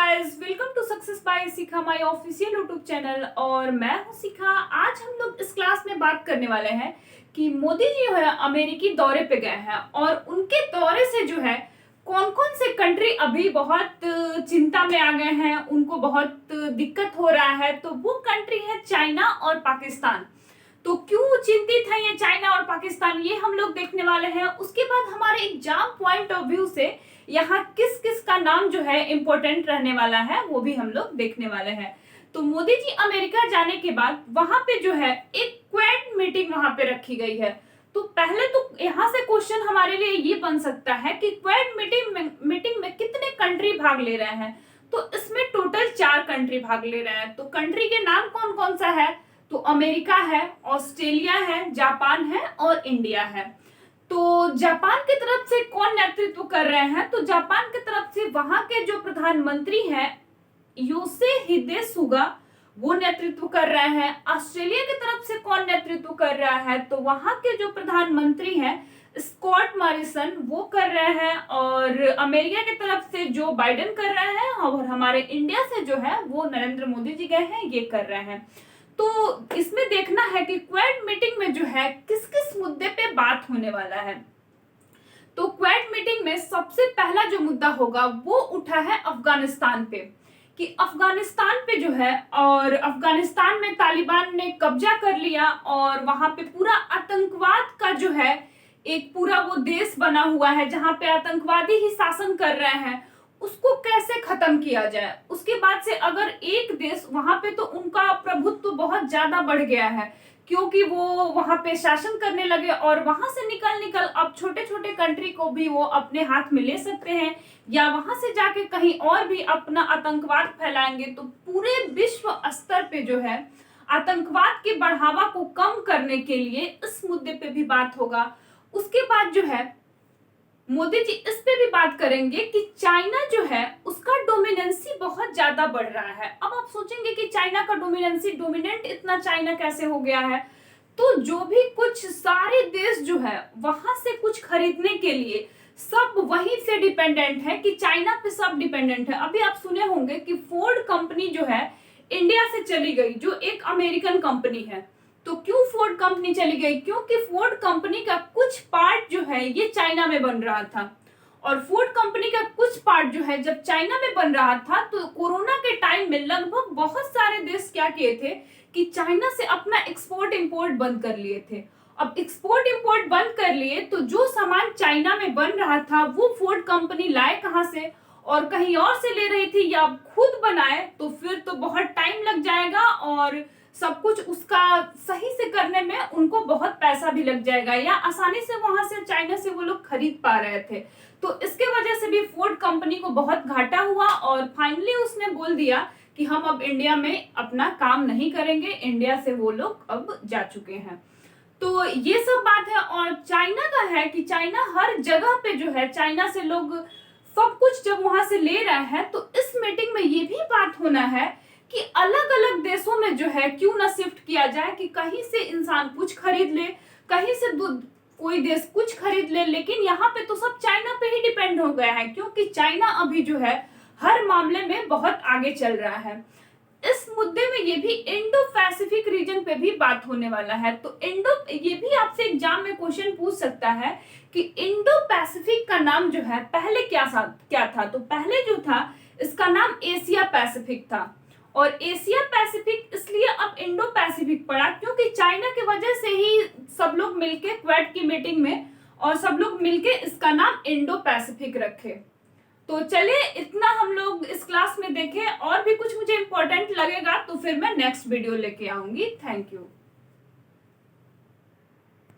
Guys, welcome to success by Shikha my official YouTube channel. और मैं हूं शिखा। आज हम लोग इस क्लास में बात करने वाले हैं कि मोदी जी जो है अमेरिकी दौरे पे गए हैं और उनके दौरे से जो है कौन कौन से कंट्री अभी बहुत चिंता में आ गए हैं, उनको बहुत दिक्कत हो रहा है। तो वो कंट्री है चाइना और पाकिस्तान। तो क्यों चिंतित है ये चाइना और पाकिस्तान, ये हम लोग देखने वाले हैं। उसके बाद हमारे एग्जाम पॉइंट ऑफ व्यू से यहाँ किस किस का नाम जो है इम्पोर्टेंट रहने वाला है वो भी हम लोग देखने वाले हैं। तो मोदी जी अमेरिका जाने के बाद वहां पे जो है एक क्वाड मीटिंग वहां पे रखी गई है। तो पहले तो यहाँ से क्वेश्चन हमारे लिए ये बन सकता है कि क्वाड मीटिंग में कितने कंट्री भाग ले रहे हैं। तो इसमें टोटल 4 कंट्री भाग ले रहे हैं। तो कंट्री के नाम कौन कौन सा है? तो अमेरिका है, ऑस्ट्रेलिया है, जापान है और इंडिया है। तो जापान की तरफ से कौन नेतृत्व कर रहे हैं? तो जापान की तरफ से वहां के जो प्रधानमंत्री हैं योशिहिदे सुगा, वो नेतृत्व कर रहे हैं। ऑस्ट्रेलिया की तरफ से कौन नेतृत्व कर रहा है? तो वहां के जो प्रधानमंत्री हैं स्कॉट मॉरिसन, वो कर रहे हैं। और अमेरिका की तरफ से जो बाइडेन कर रहे हैं और हमारे इंडिया से जो है वो नरेंद्र मोदी जी गए हैं, ये कर रहे हैं। तो इसमें देखना है कि क्वाड मीटिंग में जो है किस किस मुद्दे पे बात होने वाला है। तो क्वाड मीटिंग में सबसे पहला जो मुद्दा होगा वो उठा है अफगानिस्तान पे, कि अफगानिस्तान पे जो है, और अफगानिस्तान में तालिबान ने कब्जा कर लिया और वहां पे पूरा आतंकवाद का जो है एक पूरा वो देश बना हुआ है जहां पे आतंकवादी ही शासन कर रहे हैं, उसको कैसे खत्म किया जाए। उसके बाद से अगर एक देश वहां पे, तो उनका प्रभुत्व बहुत ज्यादा बढ़ गया है क्योंकि वो वहां पे शासन करने लगे और वहां से निकल अब छोटे छोटे कंट्री को भी वो अपने हाथ में ले सकते हैं या वहां से जाके कहीं और भी अपना आतंकवाद फैलाएंगे। तो पूरे विश्व स्तर पे जो है आतंकवाद के बढ़ावा को कम करने के लिए इस मुद्दे पे भी बात होगा। उसके बाद जो है मोदी जी इस पे भी बात करेंगे कि चाइना जो है उसका डोमिनेंसी बहुत ज्यादा बढ़ रहा है। अब आप सोचेंगे कि चाइना का डोमिनेंट इतना चाइना कैसे हो गया है। तो जो भी कुछ सारे देश जो है वहां से कुछ खरीदने के लिए सब वहीं से डिपेंडेंट है, कि चाइना पे सब डिपेंडेंट है। अभी आप सुने होंगे कि फोर्ड कंपनी जो है इंडिया से चली गई, जो एक अमेरिकन कंपनी है। तो क्यों फोर्ड कंपनी चली गई? क्योंकि फोर्ड कंपनी का कुछ पार्ट जो है ये चाइना में बन रहा था, और फोर्ड कंपनी का कुछ पार्ट जो है जब चाइना में बन रहा था तो कोरोना के टाइम में लगभग बहुत सारे देश क्या किए थे कि चाइना से अपना एक्सपोर्ट इंपोर्ट बंद कर लिए थे। अब एक्सपोर्ट इंपोर्ट बंद कर लिए तो जो सामान चाइना में बन रहा था वो फोर्ड कंपनी लाए कहां से, और कहीं और से ले रही थी या खुद बनाए, तो फिर तो बहुत टाइम लग जाएगा और सब कुछ उसका सही से करने में उनको बहुत पैसा भी लग जाएगा, या आसानी से वहां से चाइना से वो लोग खरीद पा रहे थे। तो इसके वजह से भी फोर्ड कंपनी को बहुत घाटा हुआ और फाइनली उसने बोल दिया कि हम अब इंडिया में अपना काम नहीं करेंगे। इंडिया से वो लोग अब जा चुके हैं। तो ये सब बात है। और चाइना का है कि चाइना हर जगह पे जो है, चाइना से लोग सब कुछ जब वहां से ले रहे हैं, तो इस मीटिंग में ये भी बात होना है कि अलग अलग देशों में जो है क्यों ना शिफ्ट किया जाए, कि कहीं से इंसान कुछ खरीद ले, कहीं से कोई देश कुछ खरीद ले। लेकिन यहाँ पे तो सब चाइना पे ही डिपेंड हो गया है क्योंकि चाइना अभी जो है हर मामले में बहुत आगे चल रहा है। इस मुद्दे में ये भी इंडो पैसिफिक रीजन पे भी बात होने वाला है। तो ये भी आपसे एग्जाम में क्वेश्चन पूछ सकता है कि इंडो पैसिफिक का नाम जो है पहले क्या था। तो पहले जो था इसका नाम एशिया पैसिफिक था, और एशिया पैसिफिक इसलिए अब इंडो पैसिफिक पड़ा क्योंकि चाइना की वजह से ही सब लोग मिलके क्वाड की मीटिंग में और सब लोग मिलके इसका नाम इंडो पैसिफिक रखे। तो चलिए इतना हम लोग इस क्लास में देखें, और भी कुछ मुझे इंपॉर्टेंट लगेगा तो फिर मैं नेक्स्ट वीडियो लेके आऊंगी। Thank you.